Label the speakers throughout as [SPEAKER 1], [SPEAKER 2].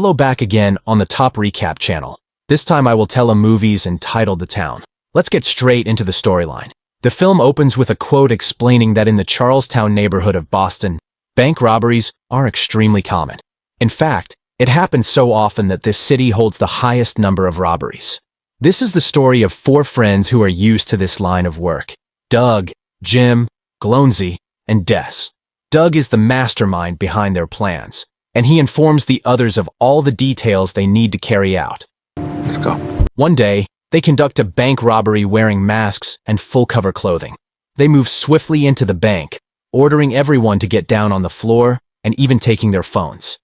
[SPEAKER 1] Hello, back again on the Top Recap channel. This time I will tell a movies entitled The Town. Let's get straight into the storyline. The film opens with a quote explaining that in the Charlestown neighborhood of Boston, bank robberies are extremely common. In fact, it happens so often that this city holds the highest number of robberies. This is the story of four friends who are used to this line of work: Doug, Jim, Glonsey, and Des. Doug is the mastermind behind their plans, and he informs the others of all the details they need to carry out.
[SPEAKER 2] Let's go.
[SPEAKER 1] One day, they conduct a bank robbery wearing masks and full-cover clothing. They move swiftly into the bank, ordering everyone to get down on the floor and even taking their phones.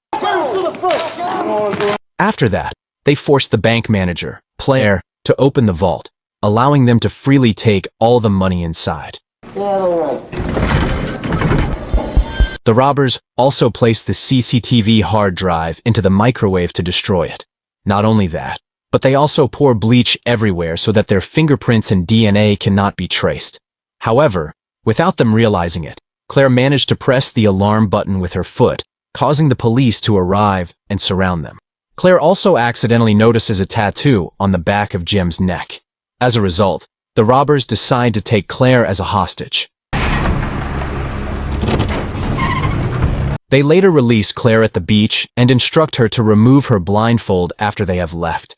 [SPEAKER 1] After that, they force the bank manager, Clare, to open the vault, allowing them to freely take all the money inside. The robbers also place the CCTV hard drive into the microwave to destroy it. Not only that, but they also pour bleach everywhere so that their fingerprints and DNA cannot be traced. However, without them realizing it, Claire managed to press the alarm button with her foot, causing the police to arrive and surround them. Claire also accidentally notices a tattoo on the back of Jim's neck. As a result, the robbers decide to take Claire as a hostage. They later release Claire at the beach and instruct her to remove her blindfold after they have left.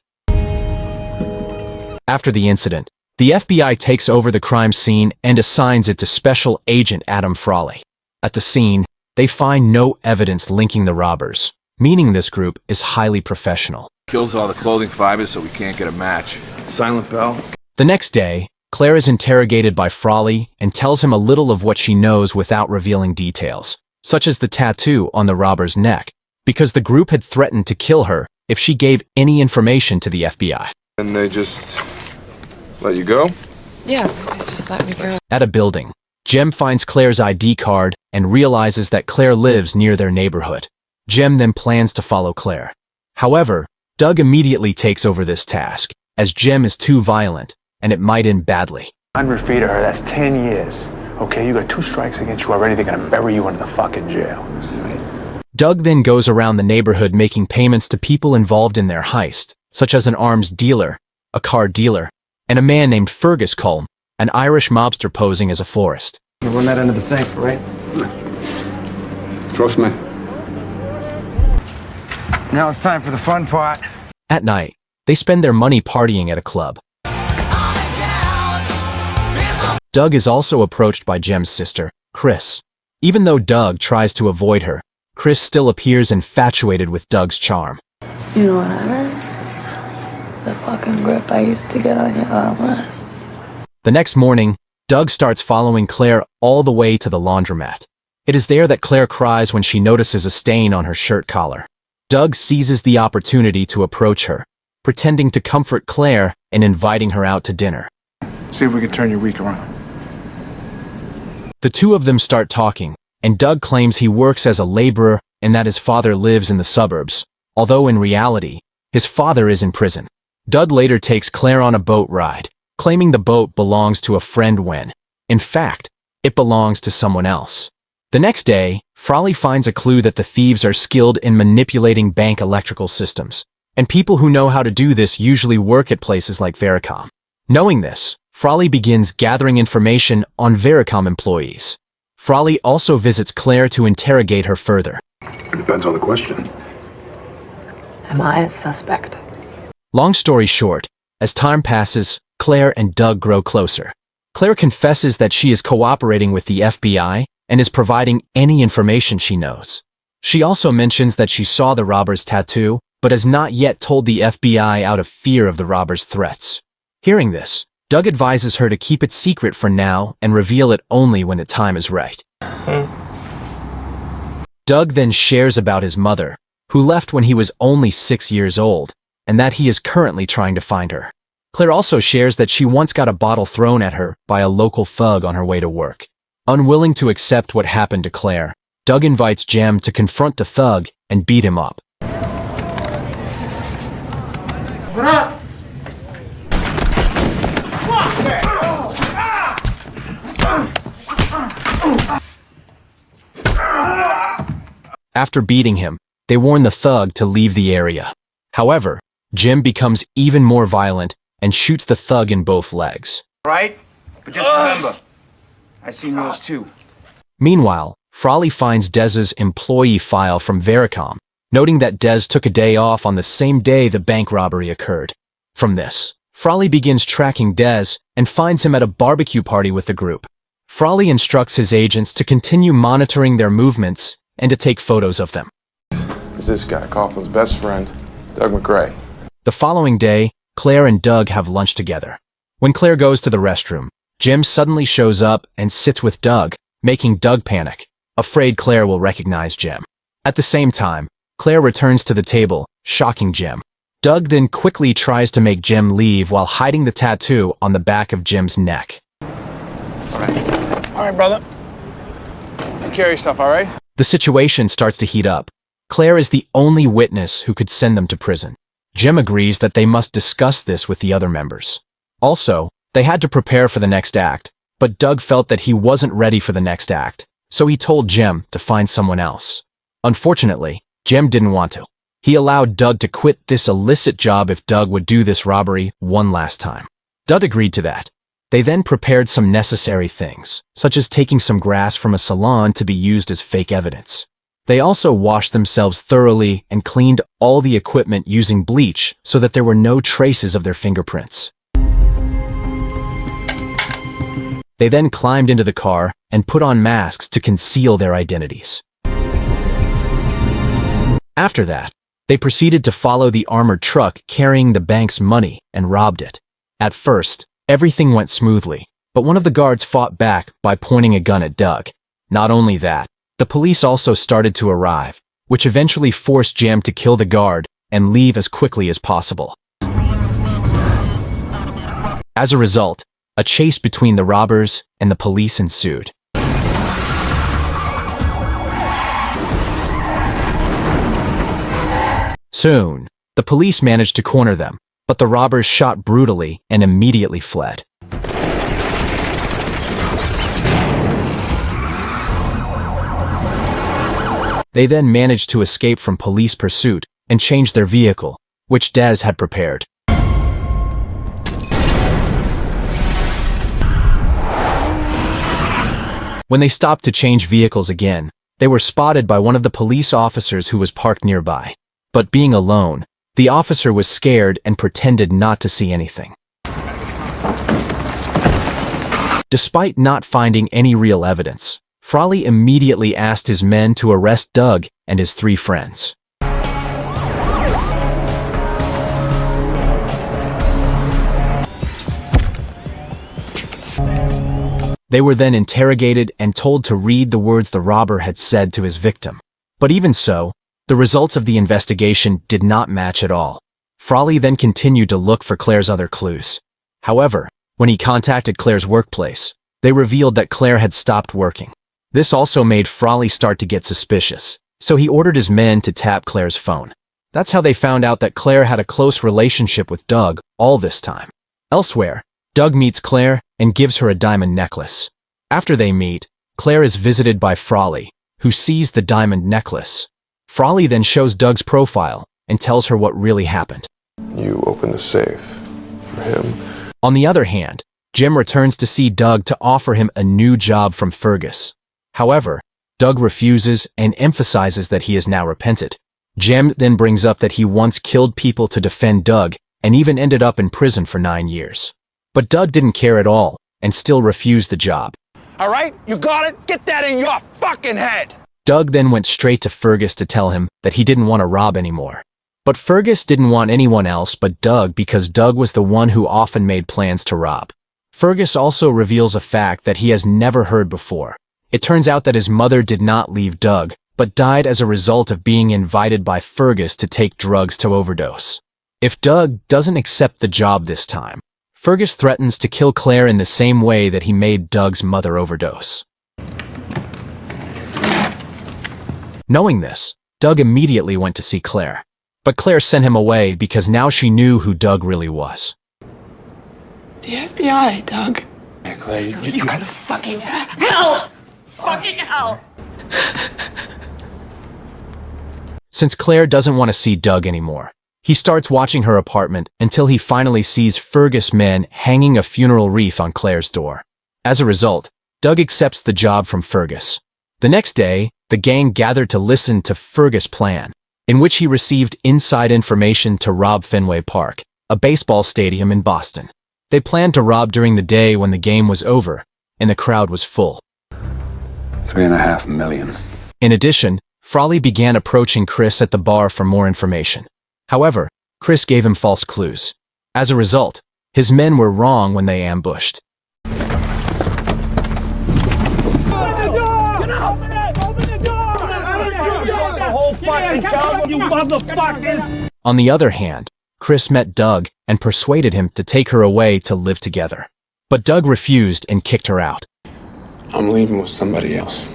[SPEAKER 1] After the incident, the FBI takes over the crime scene and assigns it to Special Agent Adam Frawley. At the scene, they find no evidence linking the robbers, meaning this group is highly professional.
[SPEAKER 2] Kills all the clothing fibers so we can't get a match. Silent bell.
[SPEAKER 1] The next day, Claire is interrogated by Frawley and tells him a little of what she knows without revealing details, such as the tattoo on the robber's neck, because the group had threatened to kill her if she gave any information to the FBI.
[SPEAKER 2] And they just let you go?
[SPEAKER 3] Yeah, they just let me go.
[SPEAKER 1] At a building, Jem finds Claire's ID card and realizes that Claire lives near their neighborhood. Jem then plans to follow Claire. However, Doug immediately takes over this task, as Jem is too violent, and it might end badly.
[SPEAKER 4] 100 feet of her, that's 10 years. Okay, you got 2 strikes against you already, they're gonna bury you in the fucking jail.
[SPEAKER 1] Doug then goes around the neighborhood making payments to people involved in their heist, such as an arms dealer, a car dealer, and a man named Fergus, an Irish mobster posing as a florist.
[SPEAKER 5] You run that into the safe, right?
[SPEAKER 2] Trust me.
[SPEAKER 5] Now it's time for the fun part.
[SPEAKER 1] At night, they spend their money partying at a club. Doug is also approached by Jem's sister, Chris. Even though Doug tries to avoid her, Chris still appears infatuated with Doug's charm.
[SPEAKER 6] You know what I miss? The fucking grip I used to get on your armrest.
[SPEAKER 1] The next morning, Doug starts following Claire all the way to the laundromat. It is there that Claire cries when she notices a stain on her shirt collar. Doug seizes the opportunity to approach her, pretending to comfort Claire and inviting her out to dinner.
[SPEAKER 4] See if we can turn your week around.
[SPEAKER 1] The two of them start talking, and Doug claims he works as a laborer and that his father lives in the suburbs, although in reality, his father is in prison. Doug later takes Claire on a boat ride, claiming the boat belongs to a friend when, in fact, it belongs to someone else. The next day, Frawley finds a clue that the thieves are skilled in manipulating bank electrical systems, and people who know how to do this usually work at places like Vericom. Knowing this, Frawley begins gathering information on Vericom employees. Frawley also visits Claire to interrogate her further.
[SPEAKER 2] It depends on the question.
[SPEAKER 3] Am I a suspect?
[SPEAKER 1] Long story short, as time passes, Claire and Doug grow closer. Claire confesses that she is cooperating with the FBI and is providing any information she knows. She also mentions that she saw the robber's tattoo, but has not yet told the FBI out of fear of the robber's threats. Hearing this, Doug advises her to keep it secret for now and reveal it only when the time is right. Doug then shares about his mother, who left when he was only 6 years old, and that he is currently trying to find her. Claire also shares that she once got a bottle thrown at her by a local thug on her way to work. Unwilling to accept what happened to Claire, Doug invites Jem to confront the thug and beat him up. After beating him, they warn the thug to leave the area. However, Jim becomes even more violent and shoots the thug in both legs.
[SPEAKER 5] Right? But just remember, I seen those too.
[SPEAKER 1] Meanwhile, Frawley finds Dez's employee file from Vericom, noting that Dez took a day off on the same day the bank robbery occurred. From this, Frawley begins tracking Dez and finds him at a barbecue party with the group. Frawley instructs his agents to continue monitoring their movements and to take photos of them.
[SPEAKER 7] Is this guy, Coughlin's best friend, Doug McRae.
[SPEAKER 1] The following day, Claire and Doug have lunch together. When Claire goes to the restroom, Jim suddenly shows up and sits with Doug, making Doug panic, afraid Claire will recognize Jim. At the same time, Claire returns to the table, shocking Jim. Doug then quickly tries to make Jim leave while hiding the tattoo on the back of Jim's neck.
[SPEAKER 4] All right, brother. Take care of yourself, all right?
[SPEAKER 1] The situation starts to heat up. Claire is the only witness who could send them to prison. Jim agrees that they must discuss this with the other members. Also, they had to prepare for the next act, but Doug felt that he wasn't ready for the next act, so he told Jim to find someone else. Unfortunately, Jim didn't want to. He allowed Doug to quit this illicit job if Doug would do this robbery one last time. Doug agreed to that. They then prepared some necessary things, such as taking some grass from a salon to be used as fake evidence. They also washed themselves thoroughly and cleaned all the equipment using bleach so that there were no traces of their fingerprints. They then climbed into the car and put on masks to conceal their identities. After that, they proceeded to follow the armored truck carrying the bank's money and robbed it. At first, everything went smoothly, but one of the guards fought back by pointing a gun at Doug. Not only that, the police also started to arrive, which eventually forced Jim to kill the guard and leave as quickly as possible. As a result, a chase between the robbers and the police ensued. Soon, the police managed to corner them, but the robbers shot brutally and immediately fled. They then managed to escape from police pursuit and change their vehicle, which Dez had prepared. When they stopped to change vehicles again, they were spotted by one of the police officers who was parked nearby. But being alone, the officer was scared and pretended not to see anything. Despite not finding any real evidence, Frawley immediately asked his men to arrest Doug and his 3 friends. They were then interrogated and told to read the words the robber had said to his victim. But even so, the results of the investigation did not match at all. Frawley then continued to look for Claire's other clues. However, when he contacted Claire's workplace, they revealed that Claire had stopped working. This also made Frawley start to get suspicious, so he ordered his men to tap Claire's phone. That's how they found out that Claire had a close relationship with Doug all this time. Elsewhere, Doug meets Claire and gives her a diamond necklace. After they meet, Claire is visited by Frawley, who sees the diamond necklace. Frawley then shows Doug's profile and tells her what really happened.
[SPEAKER 7] You opened the safe for him.
[SPEAKER 1] On the other hand, Jim returns to see Doug to offer him a new job from Fergus. However, Doug refuses and emphasizes that he is now repented. Jim then brings up that he once killed people to defend Doug and even ended up in prison for 9 years. But Doug didn't care at all and still refused the job.
[SPEAKER 5] All right, you got it? Get that in your fucking head!
[SPEAKER 1] Doug then went straight to Fergus to tell him that he didn't want to rob anymore. But Fergus didn't want anyone else but Doug because Doug was the one who often made plans to rob. Fergus also reveals a fact that he has never heard before. It turns out that his mother did not leave Doug, but died as a result of being invited by Fergus to take drugs to overdose. If Doug doesn't accept the job this time, Fergus threatens to kill Claire in the same way that he made Doug's mother overdose. Knowing this, Doug immediately went to see Claire. But Claire sent him away because now she knew who Doug really was.
[SPEAKER 3] The FBI, Doug.
[SPEAKER 4] Yeah, Claire,
[SPEAKER 3] You go to fucking hell! Fucking hell!
[SPEAKER 1] Since Claire doesn't want to see Doug anymore, he starts watching her apartment until he finally sees Fergus men hanging a funeral wreath on Claire's door. As a result, Doug accepts the job from Fergus. The next day, the gang gathered to listen to Fergus' plan, in which he received inside information to rob Fenway Park, a baseball stadium in Boston. They planned to rob during the day when the game was over, and the crowd was full.
[SPEAKER 8] 3.5 million.
[SPEAKER 1] In addition, Frawley began approaching Chris at the bar for more information. However, Chris gave him false clues. As a result, his men were wrong when they ambushed. On the other hand, Chris met Doug and persuaded him to take her away to live together. But Doug refused and kicked her out.
[SPEAKER 7] I'm leaving with somebody else.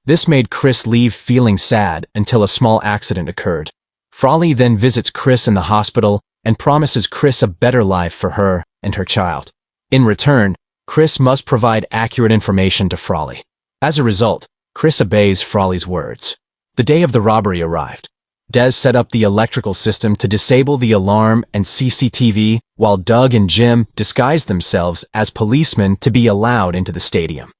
[SPEAKER 1] This made Chris leave feeling sad until a small accident occurred. Frawley then visits Chris in the hospital and promises Chris a better life for her and her child. In return, Chris must provide accurate information to Frawley. As a result, Chris obeys Frawley's words. The day of the robbery arrived. Des set up the electrical system to disable the alarm and CCTV, while Doug and Jim disguised themselves as policemen to be allowed into the stadium.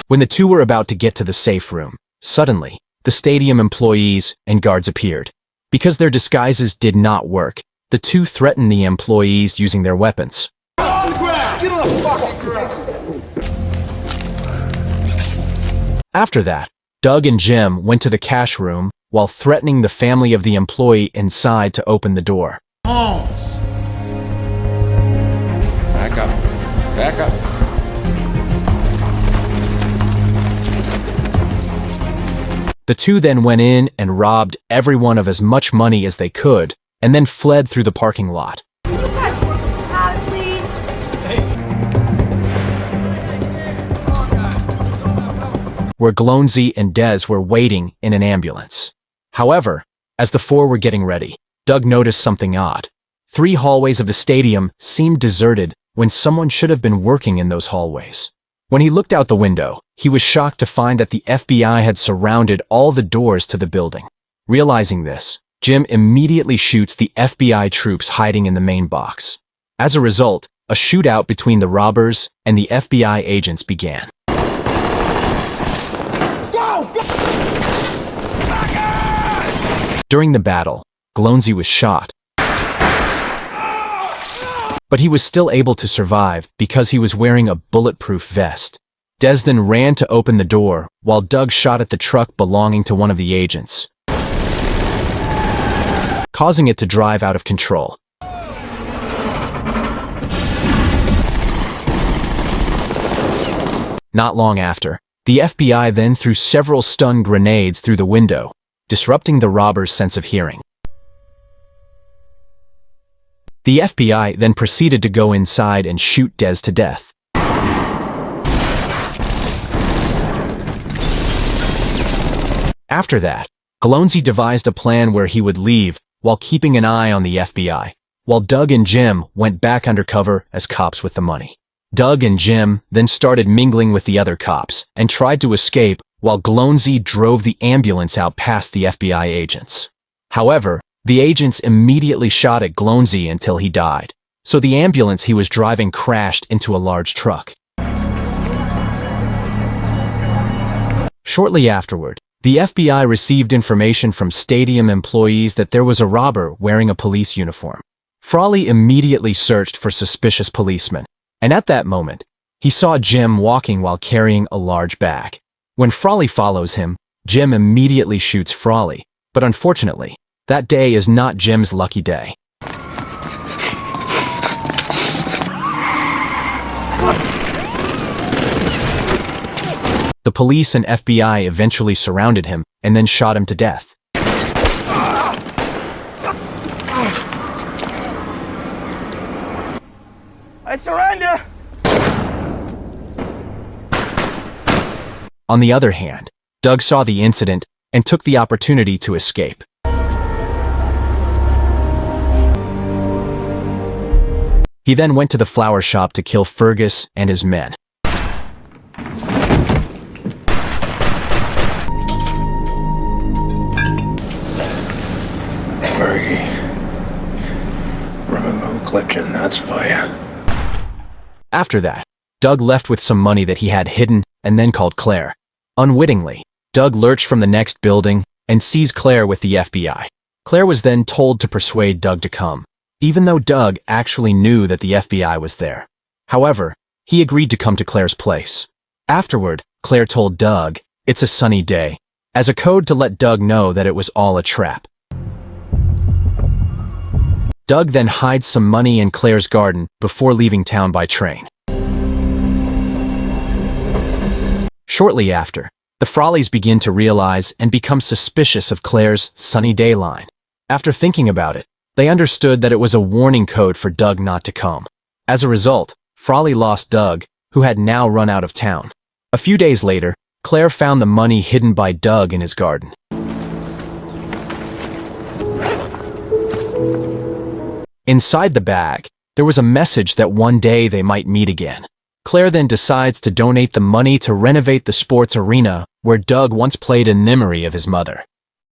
[SPEAKER 1] When the two were about to get to the safe room, suddenly, the stadium employees and guards appeared. Because their disguises did not work, the two threatened the employees using their weapons. After that, Doug and Jim went to the cash room while threatening the family of the employee inside to open the door.
[SPEAKER 2] Holmes! Back up. Back up.
[SPEAKER 1] The two then went in and robbed everyone of as much money as they could, and then fled through the parking lot. Where Glonsey and Des were waiting in an ambulance. However, as the four were getting ready, Doug noticed something odd. 3 hallways of the stadium seemed deserted when someone should have been working in those hallways. When he looked out the window, he was shocked to find that the FBI had surrounded all the doors to the building. Realizing this, Jim immediately shoots the FBI troops hiding in the main box. As a result, a shootout between the robbers and the FBI agents began. During the battle, Glonsey was shot. But he was still able to survive because he was wearing a bulletproof vest. Des then ran to open the door while Doug shot at the truck belonging to one of the agents, causing it to drive out of control. Not long after, the FBI then threw several stun grenades through the window, disrupting the robbers' sense of hearing. The FBI then proceeded to go inside and shoot Des to death. After that, Glonsey devised a plan where he would leave while keeping an eye on the FBI, while Doug and Jim went back undercover as cops with the money. Doug and Jim then started mingling with the other cops and tried to escape while Glonsey drove the ambulance out past the FBI agents. However, the agents immediately shot at Glonsey until he died, so the ambulance he was driving crashed into a large truck. Shortly afterward, the FBI received information from stadium employees that there was a robber wearing a police uniform. Frawley immediately searched for suspicious policemen, and at that moment, he saw Jim walking while carrying a large bag. When Frawley follows him, Jim immediately shoots Frawley, but unfortunately, that day is not Jim's lucky day. The police and FBI eventually surrounded him and then shot him to death.
[SPEAKER 5] I surrender!
[SPEAKER 1] On the other hand, Doug saw the incident and took the opportunity to escape. He then went to the flower shop to kill Fergus and his men.
[SPEAKER 9] Fergie. Remember clutching, that's fire.
[SPEAKER 1] After that, Doug left with some money that he had hidden and then called Clare. Unwittingly, Doug lurched from the next building and sees Clare with the FBI. Clare was then told to persuade Doug to come, even though Doug actually knew that the FBI was there. However, he agreed to come to Clare's place. Afterward, Clare told Doug, "It's a sunny day," as a code to let Doug know that it was all a trap. Doug then hides some money in Clare's garden before leaving town by train. Shortly after, the Frawleys begin to realize and become suspicious of Clare's sunny day line. After thinking about it, they understood that it was a warning code for Doug not to come. As a result, Frawley lost Doug, who had now run out of town. A few days later, Clare found the money hidden by Doug in his garden. Inside the bag, there was a message that one day they might meet again. Clare then decides to donate the money to renovate the sports arena where Doug once played in memory of his mother.